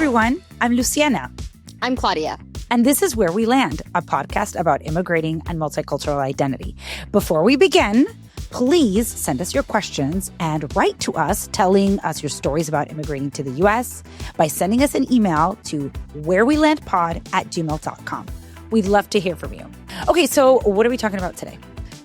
everyone. I'm Luciana. I'm Claudia. And this is Where We Land, a podcast about immigrating and multicultural identity. Before we begin, please send us your questions and write to us telling us your stories about immigrating to the U.S. by sending us an email to wherewelandpod@gmail.com. We'd love to hear from you. Okay, so what are we talking about today?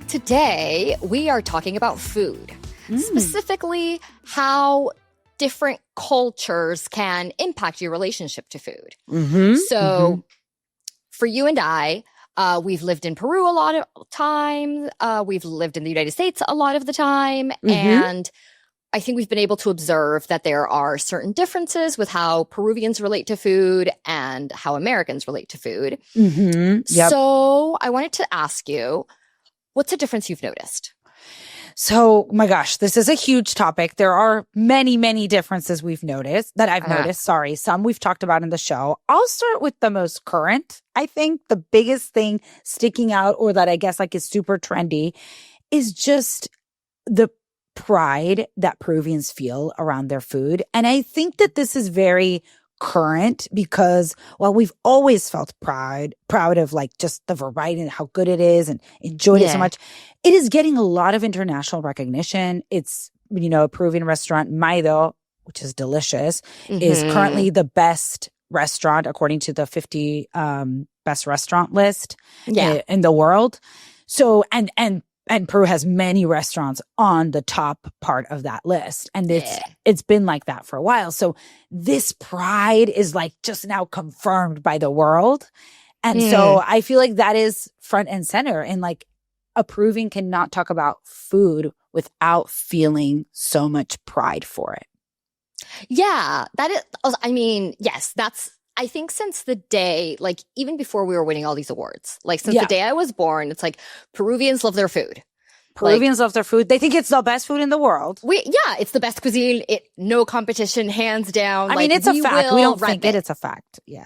Today, we are talking about food, specifically how different cultures can impact your relationship to food. For you and I, we've lived in Peru a lot of time. We've lived in the United States a lot of the time. And I think we've been able to observe that there are certain differences with how Peruvians relate to food and how Americans relate to food. So I wanted to ask you, what's a difference you've noticed? So, my gosh, this is a huge topic. There are many, many differences we've noticed that I've noticed. Sorry, some we've talked about in the show. I'll start with the most current. I think the biggest thing sticking out, or that I guess like is super trendy, is just the pride that Peruvians feel around their food. And I think that this is very current because while we've always felt proud of like just the variety and how good it is and enjoyed it so much, it is getting a lot of international recognition. It's, you know, a Peruvian restaurant, Maido, which is delicious, is currently the best restaurant according to the 50 best restaurant list in the world. So, and Peru has many restaurants on the top part of that list. And it's been like that for a while. So this pride is like just now confirmed by the world. And so I feel like that is front and center. And like a Peruvian cannot talk about food without feeling so much pride for it. Yeah, that is, I mean, yes, that's, I think since the day, like even before we were winning all these awards, like since the day I was born, it's like Peruvians love their food. Peruvians love their food. They think it's the best food in the world. It's the best cuisine. No competition, hands down. I mean, it's a fact. We don't think it's a fact. We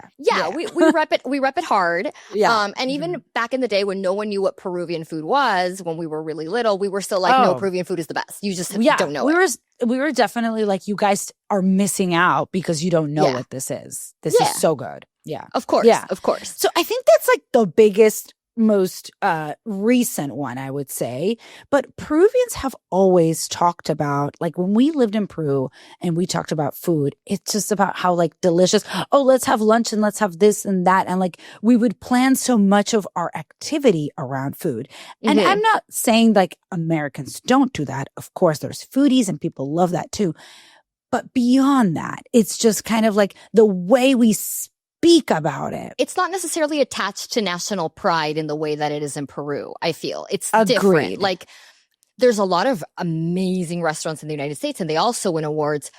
rep it. We rep it hard. And even back in the day when no one knew what Peruvian food was, when we were really little, we were still like, no, Peruvian food is the best. You just don't know it. We were definitely like, you guys are missing out because you don't know what this is. This is so good. Yeah. Of course. Yeah. Of course. So I think that's like the biggest, most recent one, I would say. But Peruvians have always talked about, like when we lived in Peru and we talked about food, it's just about how like delicious, oh, let's have lunch and let's have this and that. And like we would plan so much of our activity around food. And I'm not saying like Americans don't do that. Of course, there's foodies and people love that too. But beyond that, it's just kind of like the way we speak about it. It's not necessarily attached to national pride in the way that it is in Peru, I feel. It's Agreed. Different. Like, there's a lot of amazing restaurants in the United States, and they also win awards.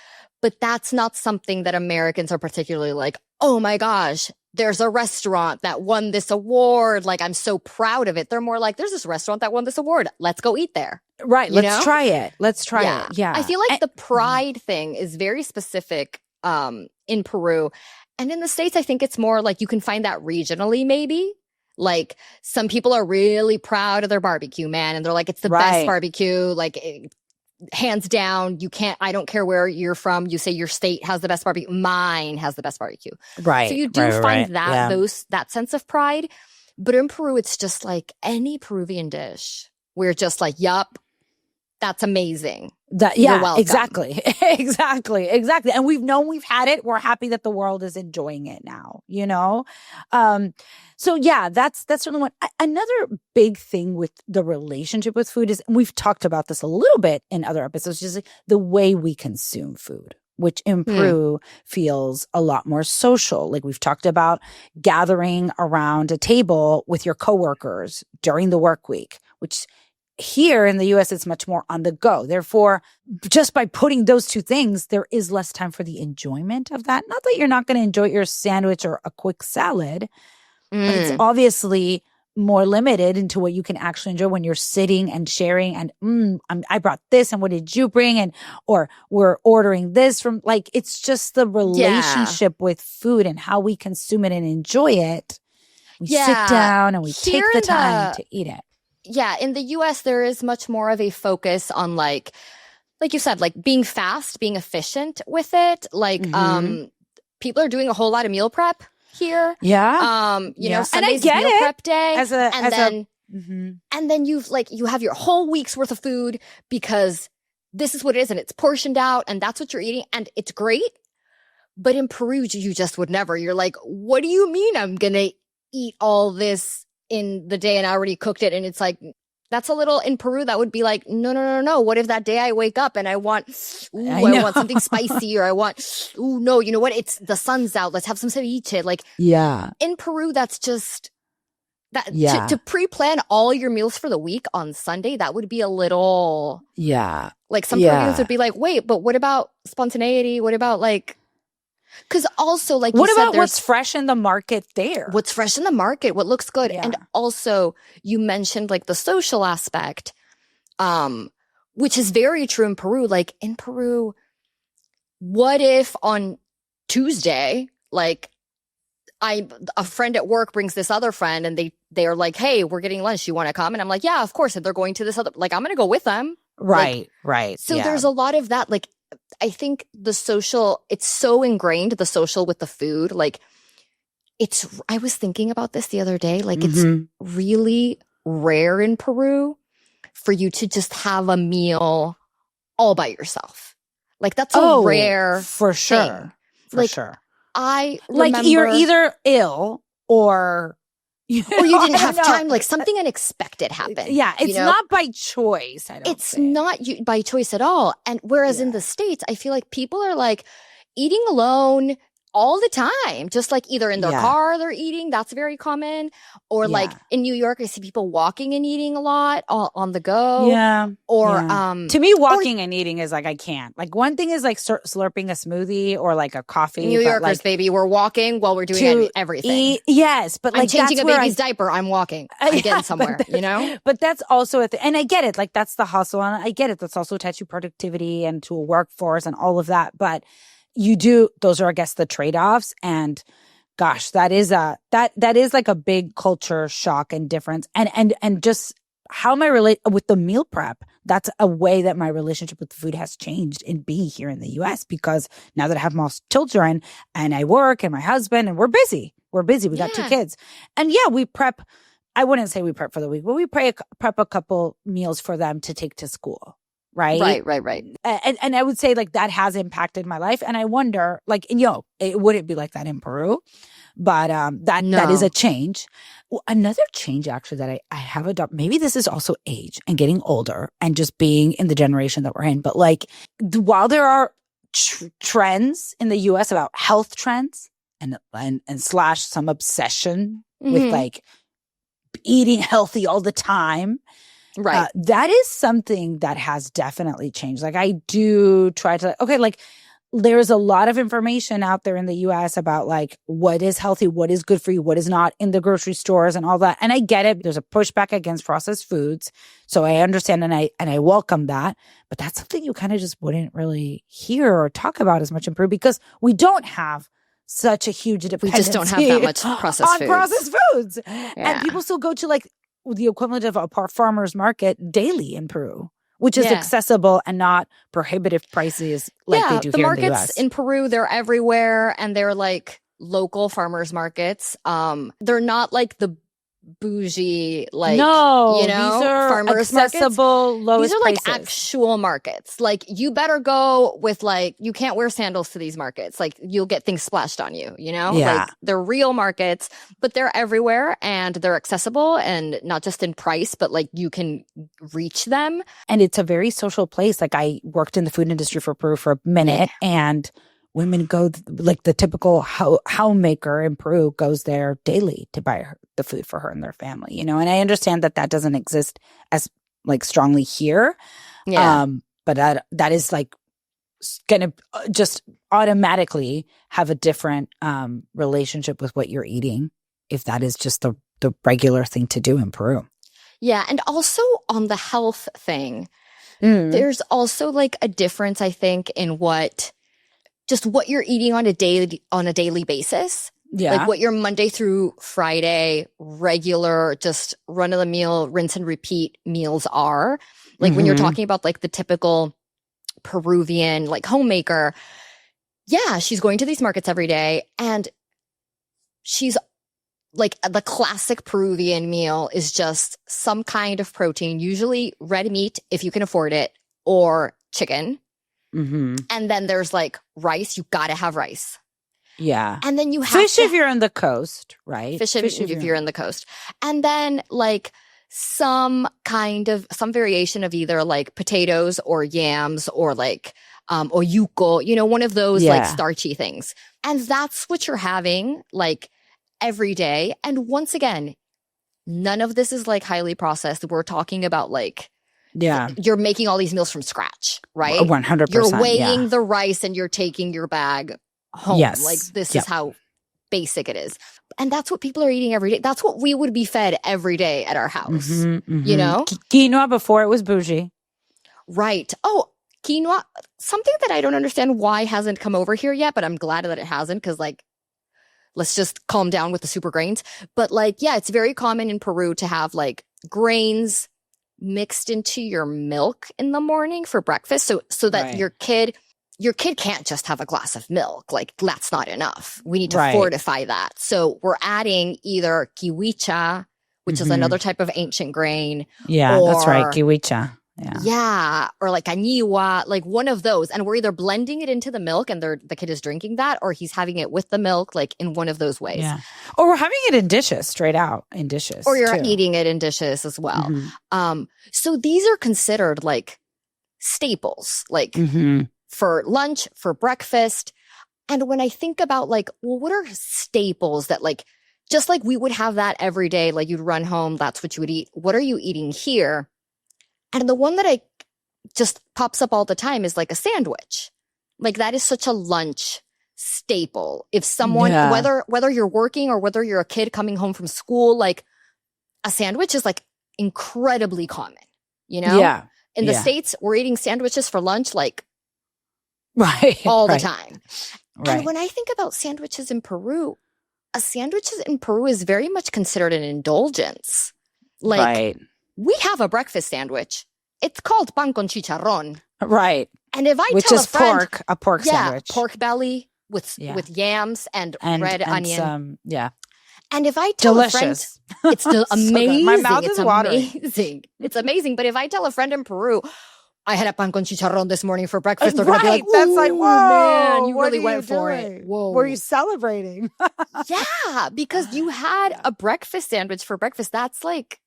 But that's not something that Americans are particularly like, oh my gosh, there's a restaurant that won this award. Like, I'm so proud of it. They're more like, there's this restaurant that won this award. Let's go eat there. Right. Let's try it. Let's try it. Yeah. I feel like the pride thing is very specific in Peru. And in the States, I think it's more like you can find that regionally, maybe. Like some people are really proud of their barbecue, man. And they're like, it's the best barbecue. Like hands down, I don't care where you're from. You say your state has the best barbecue. Mine has the best barbecue. Right. So you do find that, that sense of pride. But in Peru, it's just like any Peruvian dish. We're just like, yup, that's amazing. Exactly. exactly. And we've had it. We're happy that the world is enjoying it now, you know? So yeah, that's certainly one. Another big thing with the relationship with food is, and we've talked about this a little bit in other episodes, just like the way we consume food, which in Peru feels a lot more social. Like we've talked about gathering around a table with your coworkers during the work week, which here in the U.S., it's much more on the go. Therefore, just by putting those two things, there is less time for the enjoyment of that. Not that you're not going to enjoy your sandwich or a quick salad, but it's obviously more limited into what you can actually enjoy when you're sitting and sharing and I brought this and what did you bring, or we're ordering this from, like, it's just the relationship with food and how we consume it and enjoy it. We sit down and we take the time to eat it. Yeah, in the US, there is much more of a focus on like you said, like being fast, being efficient with it. Like people are doing a whole lot of meal prep here. Yeah. You know, Sunday's meal prep day. And then you have your whole week's worth of food because this is what it is and it's portioned out and that's what you're eating and it's great. But in Peru, you just would never. You're like, what do you mean I'm going to eat all this in the day and I already cooked it? And it's like, that's a little, in Peru, that would be like, no. What if that day I wake up and I want something spicy or I want, no, you know what? It's the sun's out. Let's have some ceviche. Like, in Peru, that's just that to pre-plan all your meals for the week on Sunday, that would be a little, like some Peruvians would be like, wait, but what about spontaneity? What about like, because also, like, what about what's fresh in the market there? What's fresh in the market? What looks good? And also, you mentioned like the social aspect, which is very true in Peru. Like in Peru, what if on Tuesday, like, a friend at work brings this other friend, and they are like, "Hey, we're getting lunch. You want to come?" And I'm like, "Yeah, of course." And they're going to this other, like, I'm going to go with them. Right. So there's a lot of that, like. I think the social, it's so ingrained, the social with the food. Like I was thinking about this the other day. Like it's really rare in Peru for you to just have a meal all by yourself. Like that's a rare for sure. Thing. For sure. I remember, like you're either ill or you didn't have time, like something unexpected happened. Yeah, it's not by choice. It's not by choice at all. And whereas in the States, I feel like people are like eating alone all the time, just like either in their car they're eating, that's very common, or like in New York I see people walking and eating a lot on the go. To me, walking and eating is like, I can't. Like one thing is like slurping a smoothie or like a coffee. New Yorkers, like, baby, we're walking while we're doing everything. Yes, but like I'm changing a baby's diaper, I'm walking. I'm getting somewhere, you know? But that's also and I get it, like that's the hustle, and I get it, that's also attached to productivity and to a workforce and all of that, but those are, I guess, the trade-offs. And gosh, that is like a big culture shock and difference. And just how am I relate with the meal prep? That's a way that my relationship with food has changed in being here in the US, because now that I have more children and I work and my husband and we're busy. We got 2 kids. And we prep. I wouldn't say we prep for the week, but we prep a couple meals for them to take to school. Right. And I would say like that has impacted my life. And I wonder, like, it wouldn't be like that in Peru, but that is a change. Well, another change actually that I have adopted, maybe this is also age and getting older and just being in the generation that we're in. But like, while there are trends in the US about health trends and slash some obsession with like eating healthy all the time. Right. That is something that has definitely changed. Like I do try to, like there's a lot of information out there in the US about like what is healthy, what is good for you, what is not in the grocery stores and all that. And I get it. There's a pushback against processed foods. So I understand and I welcome that. But that's something you kind of just wouldn't really hear or talk about as much in Peru because we don't have such a huge dependency. We just don't have that much processed foods. And people still go to like the equivalent of a farmer's market daily in Peru, which is accessible and not prohibitive prices like they do here in the US. The markets in Peru, they're everywhere and they're like local farmers markets. They're not like the bougie, like, these are farmers accessible, markets. Lowest These are like prices. actual markets. Like you better go with like, you can't wear sandals to these markets. Like you'll get things splashed on you, Like they're real markets, but they're everywhere and they're accessible and not just in price, but like you can reach them. And it's a very social place. Like I worked in the food industry for Peru for a minute and women go, like the typical homemaker in Peru goes there daily to buy the food for her and their family, And I understand that doesn't exist as like strongly here. But that is like going to just automatically have a different relationship with what you're eating if that is just the regular thing to do in Peru. Yeah. And also on the health thing, there's also like a difference, I think, in what you're eating on a daily basis. Yeah. Like what your Monday through Friday regular, just run of the meal, rinse and repeat meals are. Like when you're talking about like the typical Peruvian like homemaker, Yeah, she's going to these markets every day, and she's like, the classic Peruvian meal is just some kind of protein, usually red meat if you can afford it, or chicken. Mm-hmm. And then there's like rice. You got to have rice. Yeah. And then you have fish if you're on the coast, right? Fish if you're on the coast. And then like some variation of either like potatoes or yams or like oyuko, you know, one of those like starchy things. And that's what you're having like every day. And once again, none of this is like highly processed. We're talking about like, you're making all these meals from scratch, right? 100%. You're weighing the rice and you're taking your bag home. Yes. Like this is how basic it is. And that's what people are eating every day. That's what we would be fed every day at our house. You know? Quinoa before it was bougie. Right. Oh, quinoa, something that I don't understand why hasn't come over here yet, but I'm glad that it hasn't, because like, let's just calm down with the super grains. But like, yeah, it's very common in Peru to have like grains mixed into your milk in the morning for breakfast. So that your kid can't just have a glass of milk. Like, that's not enough. We need to fortify that. So we're adding either kiwicha, which is another type of ancient grain. Yeah, that's right. Kiwicha. Yeah. Or like aniwa, like one of those. And we're either blending it into the milk and the kid is drinking that, or he's having it with the milk, like in one of those ways. Yeah. Or we're having it in dishes, straight out in dishes. Or you're eating it in dishes as well. So these are considered like staples, like for lunch, for breakfast. And when I think about like, well, what are staples that like, just like we would have that every day, like you'd run home, that's what you would eat. What are you eating here? And the one that I just pops up all the time is like a sandwich. Like that is such a lunch staple. If someone, whether you're working or whether you're a kid coming home from school, like a sandwich is like incredibly common, you know? Yeah. In the States, we're eating sandwiches for lunch like all the time. And when I think about sandwiches in Peru, a sandwich in Peru is very much considered an indulgence. Like, we have a breakfast sandwich. It's called pan con chicharrón. Right. And if I Which tell is a friend, a pork sandwich. Pork belly with yams and red onion. And if I tell a friend, it's amazing. My mouth is watering. Amazing. It's amazing. But if I tell a friend in Peru, I had a pan con chicharrón this morning for breakfast, they're going to be like, that's like, whoa, man, you really went for it. Whoa. Were you celebrating? Yeah, because you had a breakfast sandwich for breakfast. That's like,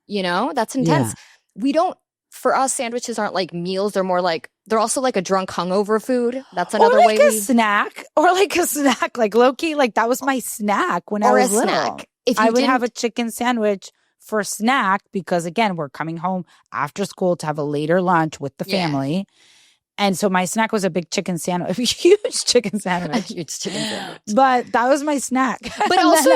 you know, that's intense. We don't, for us, sandwiches aren't like meals. They're more like, they're also like a drunk hungover food. That's another way a snack. Or like a snack, like low-key, like that was my snack when I was little. Snack. I would have a chicken sandwich for snack because, again, we're coming home after school to have a later lunch with the family. And so my snack was a big chicken sandwich, a huge chicken sandwich. A huge chicken sandwich. But that was my snack. But also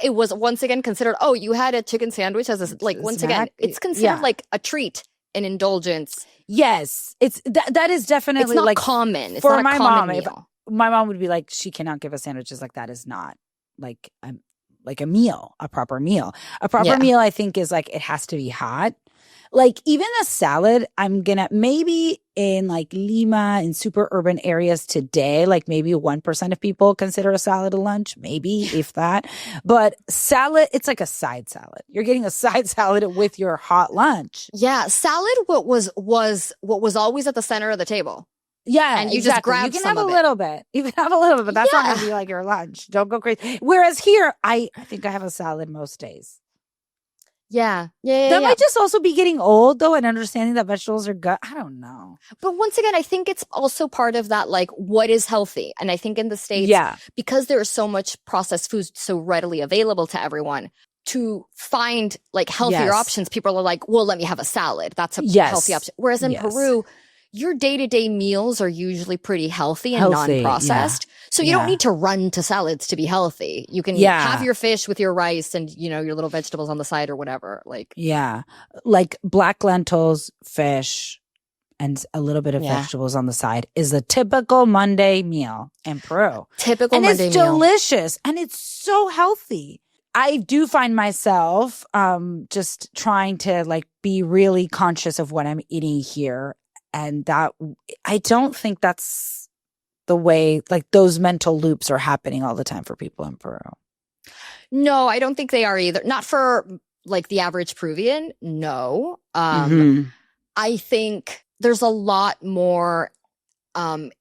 it was once again considered, oh, you had a chicken sandwich as a, like, once again, it's considered like a treat, an indulgence. Yes. It's that is definitely it's not like common. It's for not a my common mom. meal. My mom would be like, she cannot give us sandwiches. Like that is not like a meal, a proper meal. A proper meal, I think, is like it has to be hot. Like even a salad, I'm gonna maybe in like Lima in super urban areas today, like maybe 1% of people consider a salad a lunch, maybe if that. But salad, it's like a side salad. You're getting a side salad with your hot lunch. Yeah, salad what was always at the center of the table. Yeah, and you just grab You can some have of a little bit. You can have a little bit, but that's not going to be like your lunch. Don't go crazy. Whereas here, I think I have a salad most days. Yeah. That might just also be getting old, though, and understanding that vegetables are gut. I don't know. But once again, I think it's also part of that, like, what is healthy? And I think in the States, because there is so much processed food so readily available to everyone, to find like healthier options, people are like, well, let me have a salad. That's a healthy option. Whereas in Peru, your day-to-day meals are usually pretty healthy and non-processed. So you don't need to run to salads to be healthy. You can have your fish with your rice and, you know, your little vegetables on the side or whatever. Like, like black lentils, fish, and a little bit of vegetables on the side is a typical Monday meal in Peru. Monday meal. And it's delicious and it's so healthy. I do find myself just trying to like be really conscious of what I'm eating here. And that I don't think that's the way, like those mental loops are happening all the time for people in Peru. No, I don't think they are either. Not for like the average Peruvian. No. I think there's a lot more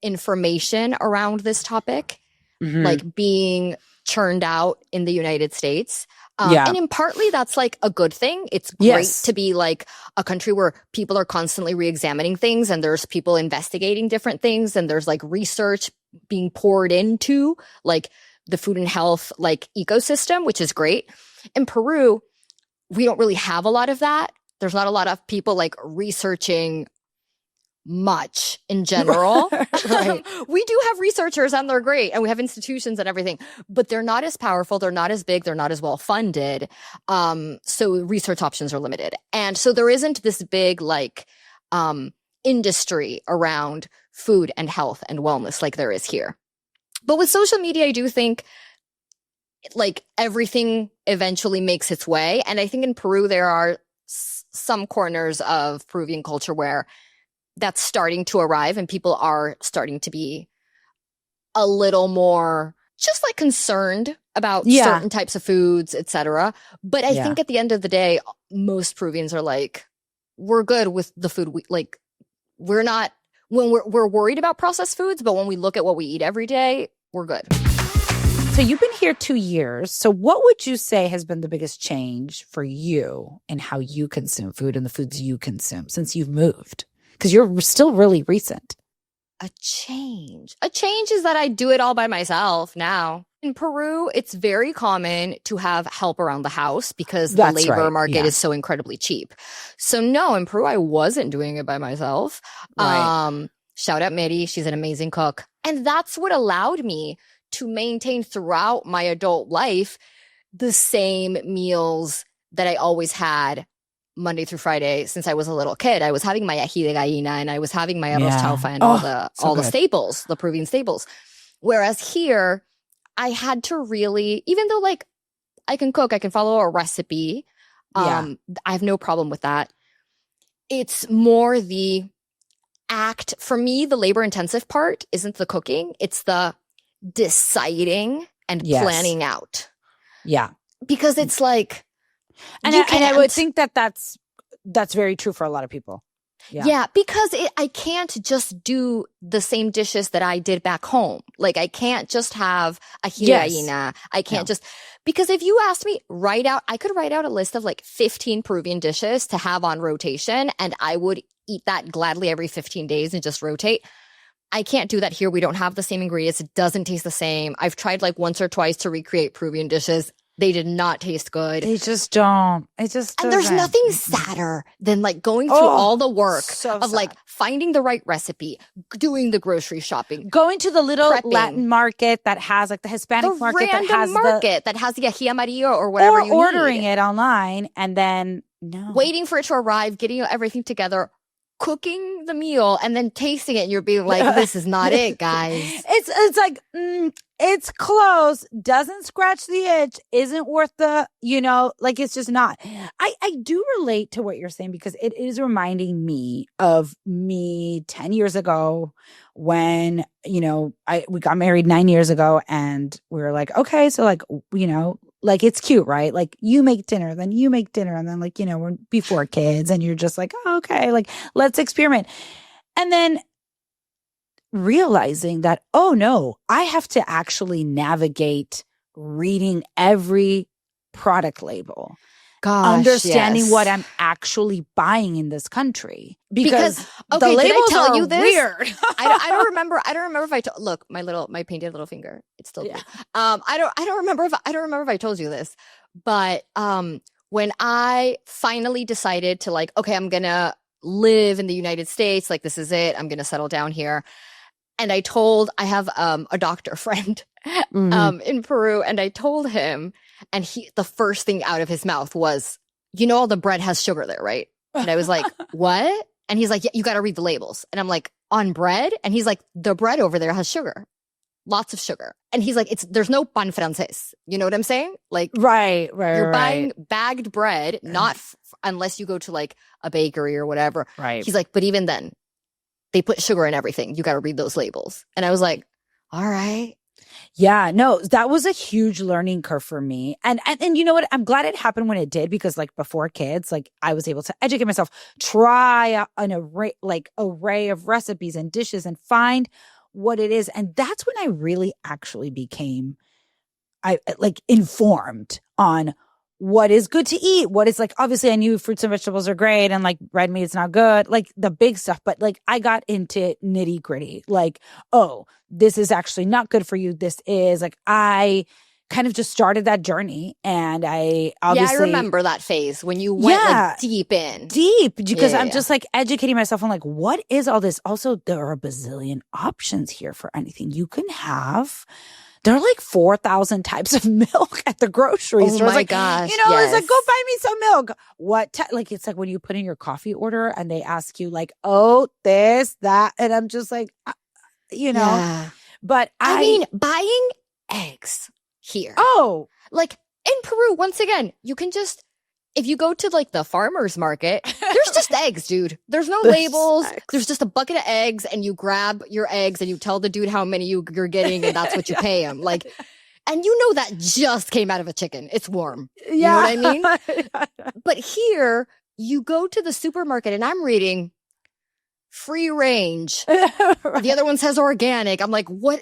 information around this topic, like being churned out in the United States. And in partly that's like a good thing. It's great to be like a country where people are constantly re-examining things and there's people investigating different things and there's like research being poured into like the food and health like ecosystem, which is great. In Peru, we don't really have a lot of that. There's not a lot of people like researching much in general. Right. We do have researchers and they're great and we have institutions and everything, but they're not as powerful, they're not as big, they're not as well funded. So research options are limited. And so there isn't this big like industry around food and health and wellness like there is here. But with social media, I do think like everything eventually makes its way. And I think in Peru, there are some corners of Peruvian culture where that's starting to arrive and people are starting to be a little more just like concerned about certain types of foods, etc. But I think at the end of the day, most Peruvians are like, we're good with the food. We're not, when we're worried about processed foods, but when we look at what we eat every day, we're good. So you've been here 2 years. So what would you say has been the biggest change for you in how you consume food and the foods you consume since you've moved? Because you're still really recent. A change is that I do it all by myself now. In Peru, it's very common to have help around the house because the labor market is so incredibly cheap. So no, in Peru, I wasn't doing it by myself. Right. Shout out Mary, she's an amazing cook. And that's what allowed me to maintain throughout my adult life the same meals that I always had Monday through Friday since I was a little kid. I was having my ají de gallina and I was having my arroz chaufa and all the staples, the Peruvian staples. Whereas here, I had to really, even though like I can cook, I can follow a recipe. I have no problem with that. It's more the act. For me, the labor intensive part isn't the cooking. It's the deciding and planning out. Yeah. Because it's like, and I would think that that's very true for a lot of people. Yeah, because I can't just do the same dishes that I did back home. Like I can't just have ají de gallina. I can't just, because if you asked me I could write out a list of like 15 Peruvian dishes to have on rotation and I would eat that gladly every 15 days and just rotate. I can't do that here. We don't have the same ingredients. It doesn't taste the same. I've tried like once or twice to recreate Peruvian dishes. They did not taste good. They just don't. It just and there's nothing sadder than like going through all the work of like finding the right recipe, doing the grocery shopping, going to the little Latin market that has like the Hispanic market that has the ají amarillo or whatever you ordering need. It online and then waiting for it to arrive, getting everything together, cooking the meal and then tasting it and you're being like, this is not it, guys. It's like, it's close, doesn't scratch the itch, isn't worth the, like it's just not. I do relate to what you're saying because it is reminding me of me 10 years ago when, we got married 9 years ago and we were like, okay, so like, like it's cute, right? Like you make dinner, then you make dinner. And then like, we're before kids and you're just like, oh, okay, like let's experiment. And then realizing that, oh no, I have to actually navigate reading every product label. Understanding what I'm actually buying in this country because the labels are weird. I don't remember if I look my painted little finger. It's still blue. I don't remember if I told you this, but when I finally decided to like, okay, I'm gonna live in the United States, like this is it. I'm gonna settle down here. And I have a doctor friend in Peru, and I told him, and the first thing out of his mouth was, all the bread has sugar there, right? And I was like, what? And he's like, yeah, you got to read the labels. And I'm like, on bread? And he's like, the bread over there has sugar, lots of sugar. And he's like, there's no pan francés. You know what I'm saying? Like, right. You're buying bagged bread, not unless you go to like a bakery or whatever. Right. He's like, but even then, they put sugar in everything. You got to read those labels. And I was like, all right. Yeah, no, that was a huge learning curve for me. And you know what? I'm glad it happened when it did, because like before kids, like I was able to educate myself, try an array of recipes and dishes and find what it is. And that's when I really actually became informed on what is good to eat. What is like, obviously I knew fruits and vegetables are great and like red meat's not good, like the big stuff. But like I got into nitty gritty, like, oh, this is actually not good for you. This is like, I kind of just started that journey. And I obviously. Yeah, I remember that phase when you went like deep in. Deep, because I'm just like educating myself on like, what is all this? Also, there are a bazillion options here for anything you can have. There are like 4,000 types of milk at the grocery store. Oh my gosh. It's like, go buy me some milk. Like, it's like when you put in your coffee order and they ask you like, oh, this, that. And I'm just like, Yeah. But I mean, buying eggs here. Oh. Like in Peru, once again, you can just, if you go to like the farmer's market, there's just eggs, dude. There's no labels. There's just a bucket of eggs, and you grab your eggs and you tell the dude how many you're getting, and that's what you pay him. Like, and you know that just came out of a chicken. It's warm. You know what I mean? But here, you go to the supermarket, and I'm reading free range. Right. The other one says organic. I'm like, what?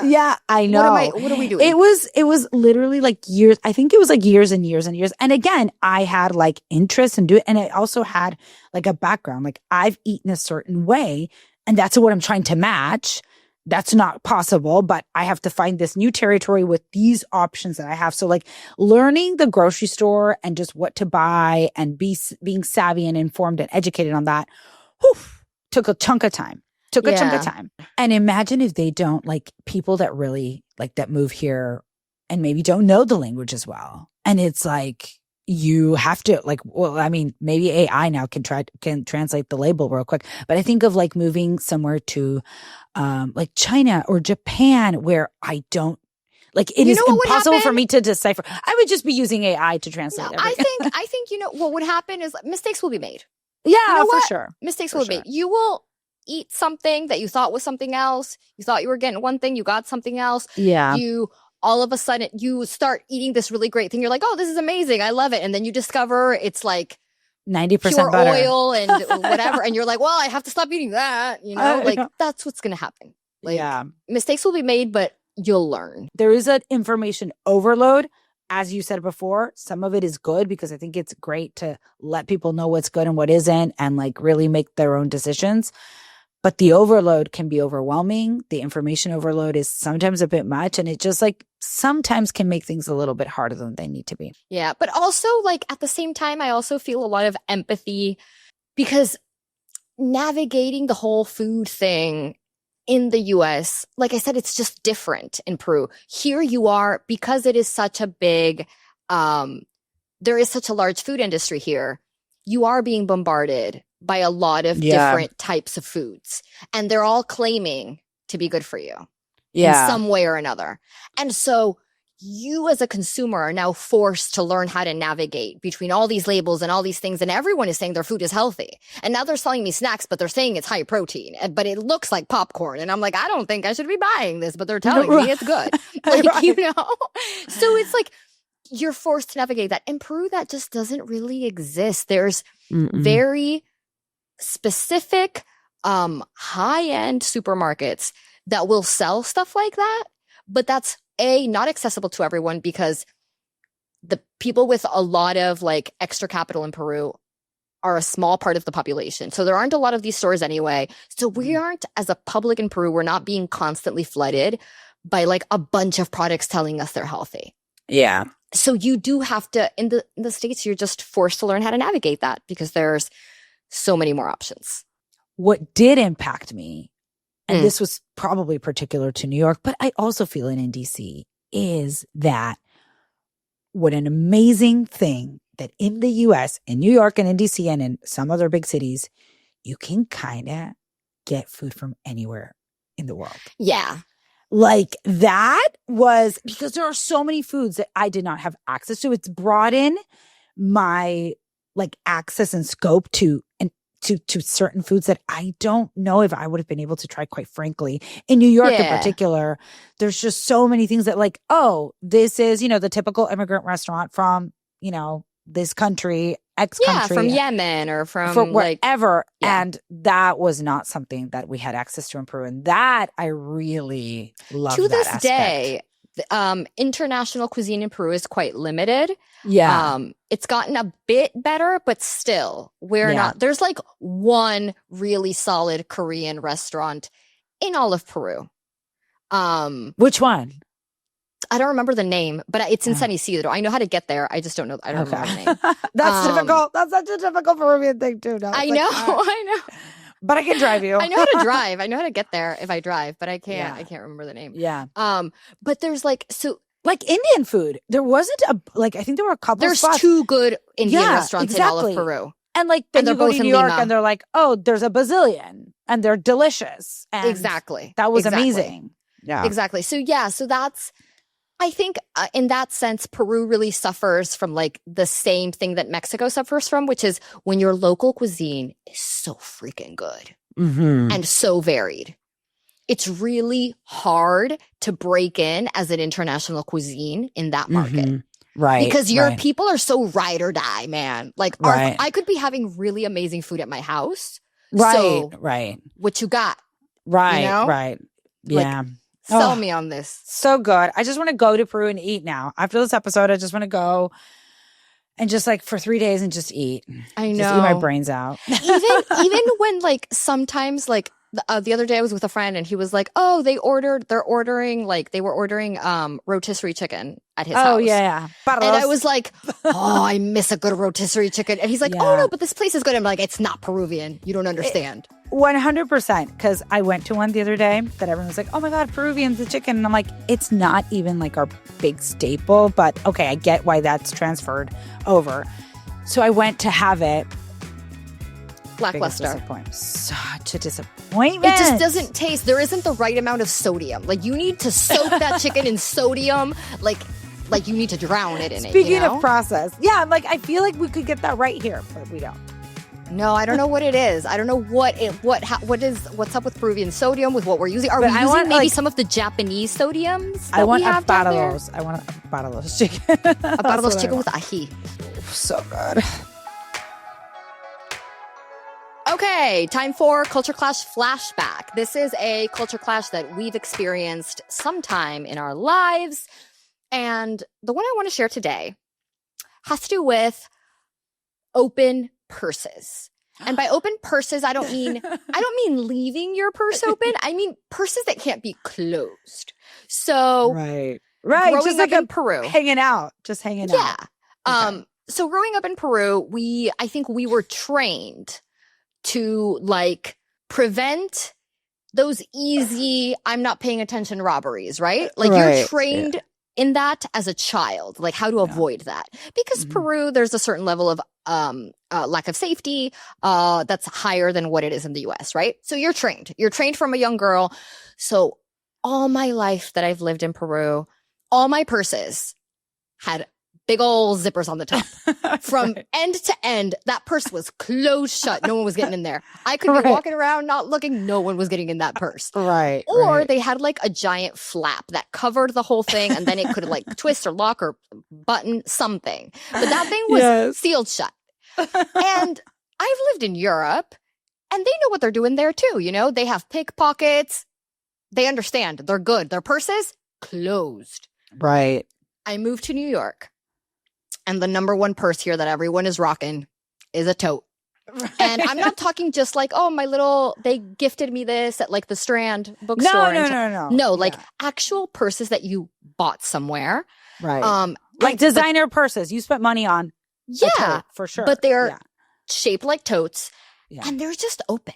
Yeah, I know. What are we doing? It was literally like years. I think it was like years and years and years. And again, I had like interest in doing it. And I also had like a background. Like I've eaten a certain way, and that's what I'm trying to match. That's not possible, but I have to find this new territory with these options that I have. So like learning the grocery store and just what to buy and being savvy and informed and educated on that, took a chunk of time. And imagine if they don't, like people that really like that move here and maybe don't know the language as well. And it's like, you have to like, well, I mean, maybe AI now can translate the label real quick. But I think of like moving somewhere to like China or Japan, where I don't, like it is impossible for me to decipher. I would just be using AI to translate everything. I think, what would happen is mistakes will be made. Yeah, for sure. Mistakes will be made. You will eat something that you thought was something else. You thought you were getting one thing, you got something else. Yeah. You all of a sudden you start eating this really great thing. You're like, oh, this is amazing. I love it. And then you discover it's like 90% pure butter. Oil and whatever. And you're like, well, I have to stop eating that. Like that's what's going to happen. Like mistakes will be made, but you'll learn. There is an information overload. As you said before, some of it is good because I think it's great to let people know what's good and what isn't and like really make their own decisions. But the overload can be overwhelming. The information overload is sometimes a bit much, and it just like sometimes can make things a little bit harder than they need to be. Yeah, but also like at the same time, I also feel a lot of empathy because navigating the whole food thing in the US, like I said, it's just different in Peru. Here you are, because it is such a big, there is such a large food industry here, you are being bombarded by a lot of different types of foods. And they're all claiming to be good for you in some way or another. And so you as a consumer are now forced to learn how to navigate between all these labels and all these things. And everyone is saying their food is healthy. And now they're selling me snacks, but they're saying it's high protein, but it looks like popcorn. And I'm like, I don't think I should be buying this, but they're telling me it's good. Like, So it's like, you're forced to navigate that. In Peru, that just doesn't really exist. There's very specific, high-end supermarkets that will sell stuff like that. But that's not accessible to everyone because the people with a lot of like extra capital in Peru are a small part of the population. So there aren't a lot of these stores anyway. So we aren't, as a public in Peru, we're not being constantly flooded by like a bunch of products telling us they're healthy. Yeah. So you do have to, in the States, you're just forced to learn how to navigate that because there's so many more options. What did impact me, and this was probably particular to New York, but I also feel it in DC, is that what an amazing thing that in the US, in New York and in DC and in some other big cities, you can kind of get food from anywhere in the world. Yeah. Like that was because there are so many foods that I did not have access to. It's broadened my like access and scope to to certain foods that I don't know if I would have been able to try, quite frankly. In New York in particular, there's just so many things that like, oh, this is, the typical immigrant restaurant from, this country, X country. From Yemen or from wherever. And that was not something that we had access to in Peru. And that I really love. To this aspect. day, international cuisine in Peru is quite limited. Yeah. It's gotten a bit better, but still, there's like one really solid Korean restaurant in all of Peru. Which one? I don't remember the name, but it's in San Isidro. I know how to get there. I just don't know. I don't remember the name. That's typical. That's such a typical Peruvian thing too. No, I know. But I can drive you. I know how to drive. I know how to get there if I drive, but I can't. I can't remember the name. Yeah. But there's like Indian food. There wasn't I think there were a couple. There's spots. 2 good Indian restaurants in all of Peru. And then you go to New York and they're like, oh, there's a bazillion and they're delicious. And exactly. That was amazing. Yeah. Exactly. So that's, I think in that sense, Peru really suffers from like the same thing that Mexico suffers from, which is when your local cuisine is so freaking good and so varied. It's really hard to break in as an international cuisine in that market. Right. Because your people are so ride or die, man. Like I could be having really amazing food at my house. Right. So right. What you got? Right. Right. Yeah. Sell me on this. So good. I just want to go to Peru and eat now. After this episode, I just want to go and just like for 3 days and just eat. I know. Just eat my brains out. even when like sometimes like the other day I was with a friend and he was like, oh, they were ordering rotisserie chicken at his house. Oh, yeah. And I was like, oh, I miss a good rotisserie chicken. And he's like, oh, no, but this place is good. I'm like, it's not Peruvian. You don't understand. 100%. Because I went to one the other day that everyone was like, oh my God, Peruvian, the chicken. And I'm like, it's not even like our big staple. But okay, I get why that's transferred over. So I went to have it. Lackluster. Such a disappointment. It just doesn't taste. There isn't the right amount of sodium. Like you need to soak that chicken in sodium. Like you need to drown it in it. Speaking of process, I'm like, I feel like we could get that right here, but we don't. No, I don't know what it is. I don't know what's up with Peruvian sodium with what we're using. Are we using maybe some of the Japanese sodiums? I want a baralos. I want a baralos chicken. A baralos chicken with ají. So good. Okay, time for Culture Clash Flashback. This is a culture clash that we've experienced sometime in our lives. And the one I want to share today has to do with open purses. And by open purses, I don't mean leaving your purse open. I mean purses that can't be closed. So right. Growing just up like in Peru, hanging out. Yeah. Okay. So growing up in Peru, I think we were trained to like prevent those easy, I'm not paying attention robberies, right? Like you're trained in that as a child, like how to avoid that. Because Peru, there's a certain level of lack of safety that's higher than what it is in the US, right? So you're trained from a young girl. So all my life that I've lived in Peru, all my purses had big old zippers on the top. From end to end, that purse was closed shut. No one was getting in there. I could be walking around not looking. No one was getting in that purse. Right. Or they had like a giant flap that covered the whole thing and then it could like twist or lock or button something. But that thing was sealed shut. And I've lived in Europe and they know what they're doing there too. You know, they have pickpockets. They understand. They're good. Their purses closed. Right. I moved to New York. And the number one purse here that everyone is rocking is a tote. Right. And I'm not talking just like, oh, they gifted me this at like the Strand bookstore. No. No, like actual purses that you bought somewhere. Right. Like designer purses you spent money on. Yeah. Tote, for sure. But they're shaped like totes. Yeah. And they're just open.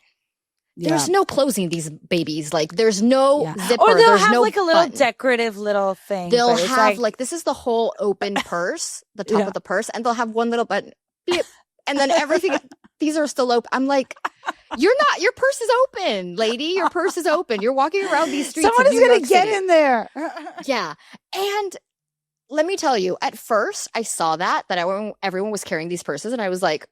There's no closing these babies. Like there's no zipper. Or they'll there's have no like a little button. decorative little thing. They'll have like this is the whole open purse, the top of the purse, and they'll have one little button. Beep, and then everything, these are still open. I'm like, your purse is open, lady. Your purse is open. You're walking around these streets. Someone is going to get in there. Yeah. And let me tell you, at first I saw that everyone was carrying these purses and I was like,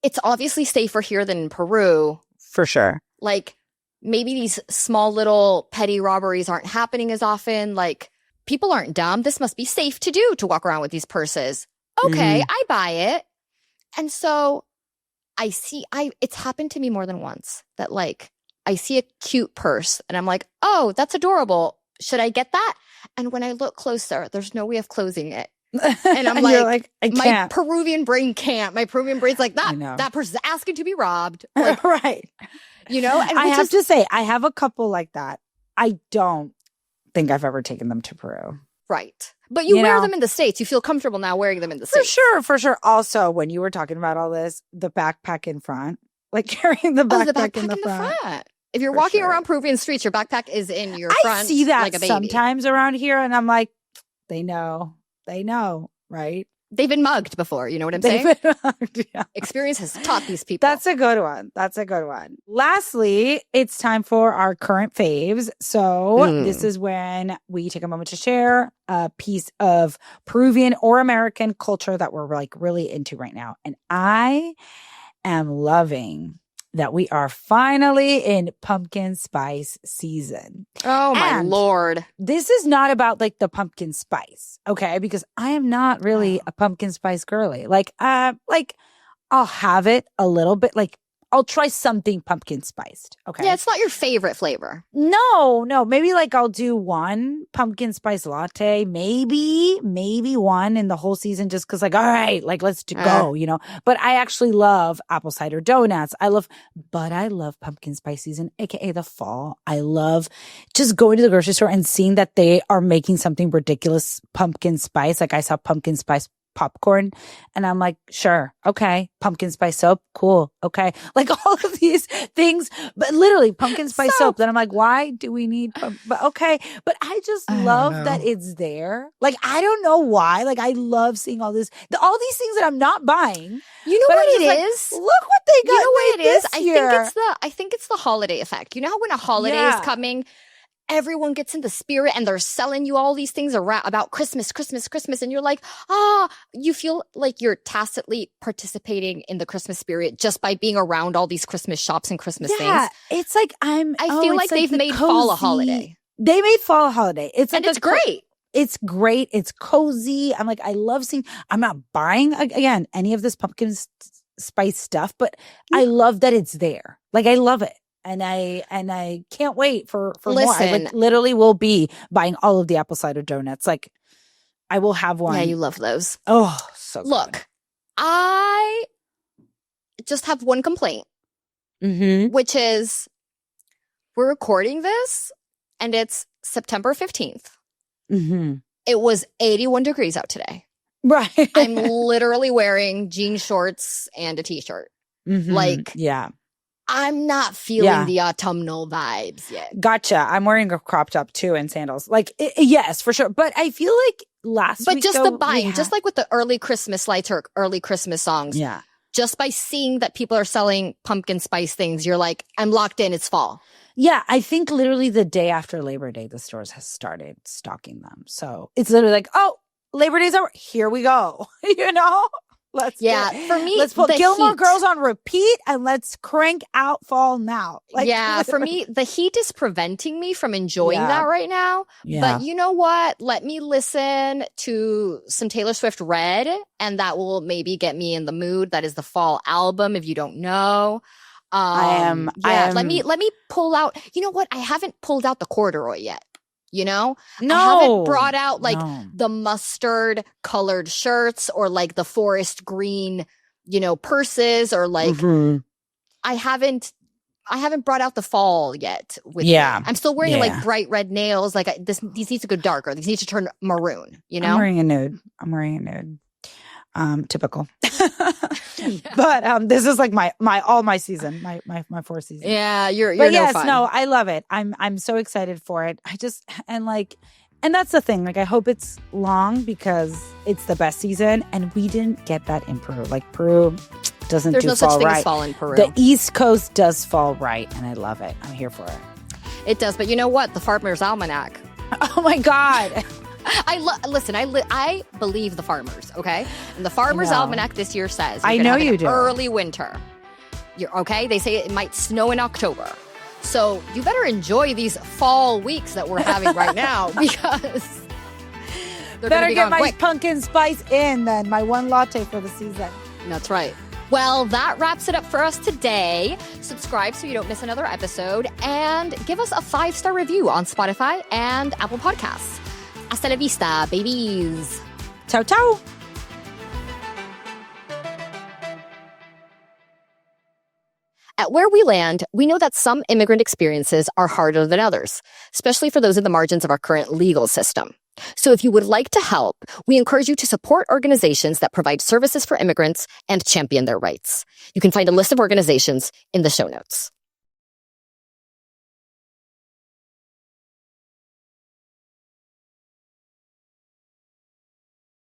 it's obviously safer here than in Peru. For sure. Like, maybe these small little petty robberies aren't happening as often. Like, people aren't dumb. This must be safe to do, to walk around with these purses. Okay, I buy it. And so it's happened to me more than once that, like, I see a cute purse and I'm like, oh, that's adorable. Should I get that? And when I look closer, there's no way of closing it. And I'm like, I can't. My Peruvian brain can't. My Peruvian brain's like, that person's asking to be robbed. Like, right. You know? And I have to say, I have a couple like that. I don't think I've ever taken them to Peru. Right. But you wear them in the States. You feel comfortable now wearing them in the States. For sure. Also, when you were talking about all this, the backpack in front, like carrying the backpack in the front. If you're walking around Peruvian streets, your backpack is in your front. I see that like a baby. Sometimes around here, and I'm like, they know, right? They've been mugged before. You know what I'm saying? They've been mugged, yeah. Experience has taught these people. That's a good one. Lastly, it's time for our current faves. So this is when we take a moment to share a piece of Peruvian or American culture that we're like really into right now. And I am loving that we are finally in pumpkin spice season. Oh my Lord. This is not about like the pumpkin spice, okay? Because I am not really a pumpkin spice girly. Like I'll have it a little bit, like I'll try something pumpkin spiced, okay? Yeah, it's not your favorite flavor. No. Maybe like I'll do one pumpkin spice latte, maybe one in the whole season just because like, all right, like let's go, you know? But I actually love apple cider donuts. I love pumpkin spice season, aka the fall. I love just going to the grocery store and seeing that they are making something ridiculous pumpkin spice. Like I saw pumpkin spice popcorn and I'm like, sure, okay, pumpkin spice soap, cool, okay, like all of these things, but literally pumpkin spice soap. Then I'm like, why do we need but okay, but I just love that it's there. Like I don't know why, like I love seeing all these things that I'm not buying. You know what it is? Look what they got. You know what it is? Year. I think it's the holiday effect. You know how when a holiday is coming, everyone gets in the spirit and they're selling you all these things about Christmas. And you're like, you feel like you're tacitly participating in the Christmas spirit just by being around all these Christmas shops and Christmas things. It's like I feel like they've made fall a holiday. They made fall a holiday. It's like it's great. It's great. It's cozy. I'm like, I love seeing, I'm not buying again any of this pumpkin spice stuff, but I love that it's there. Like I love it. And I can't wait for more. I like, literally will be buying all of the apple cider donuts. Like I will have one. Yeah, you love those. Oh, so good. Look, I just have one complaint, which is we're recording this and it's September 15th. It was 81 degrees out today. Right. I'm literally wearing jean shorts and a t-shirt. Like, yeah. I'm not feeling the autumnal vibes yet. Gotcha. I'm wearing a crop top too and sandals. Like, yes, for sure. But I feel like But just the buying, just like with the early Christmas lights or early Christmas songs. Yeah. Just by seeing that people are selling pumpkin spice things, you're like, I'm locked in. It's fall. Yeah. I think literally the day after Labor Day, the stores has started stocking them. So it's literally like, oh, Labor Day's over. Here we go. You know? For me, let's put Gilmore Girls on repeat and let's crank out fall now. Like, for me, the heat is preventing me from enjoying that right now. Yeah. But you know what? Let me listen to some Taylor Swift Red, and that will maybe get me in the mood. That is the fall album, if you don't know. Let me pull out. You know what? I haven't pulled out the corduroy yet. You know, no, I haven't brought out like the mustard colored shirts or like the forest green, purses or like I haven't brought out the fall yet. With me. I'm still wearing like bright red nails. Like these need to go darker. These need to turn maroon. You know, I'm wearing a nude. Typical. But this is like my all my season, my 4 season. Yeah, you're but no yes, fun. no, I love it. I'm so excited for it. And that's the thing. Like I hope it's long because it's the best season, and we didn't get that in Peru. Like Peru doesn't There's do no fall such thing right. as fall in Peru. The East Coast does fall right, and I love it. I'm here for it. It does, but you know what? The Farmer's Almanac. Oh my God. Listen, I believe the farmers, okay? And the Farmer's Almanac this year says I know you do. Early winter. You're okay? They say it might snow in October. So you better enjoy these fall weeks that we're having right now because they're better get my quick. pumpkin spice in then, my one latte for the season. That's right. Well, that wraps it up for us today. Subscribe so you don't miss another episode and give us a 5-star review on Spotify and Apple Podcasts. Hasta la vista, babies. Ciao, ciao. At Where We Land, we know that some immigrant experiences are harder than others, especially for those in the margins of our current legal system. So if you would like to help, we encourage you to support organizations that provide services for immigrants and champion their rights. You can find a list of organizations in the show notes.